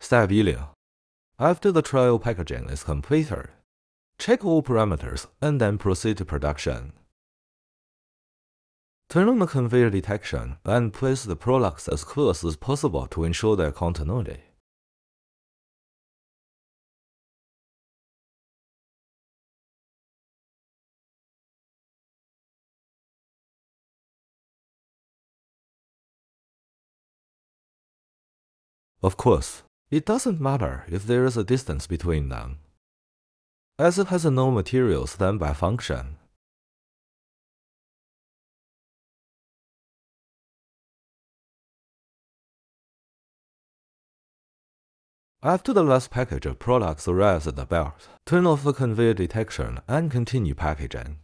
Step 10. After the trial packaging is completed, check all parameters and then proceed to production. Turn on the conveyor detection and place the products as close as possible to ensure their continuity. Of course, it doesn't matter if there is a distance between them, as it has no materials than by function. After the last package of products arrives at the belt, turn off the conveyor detection and continue packaging.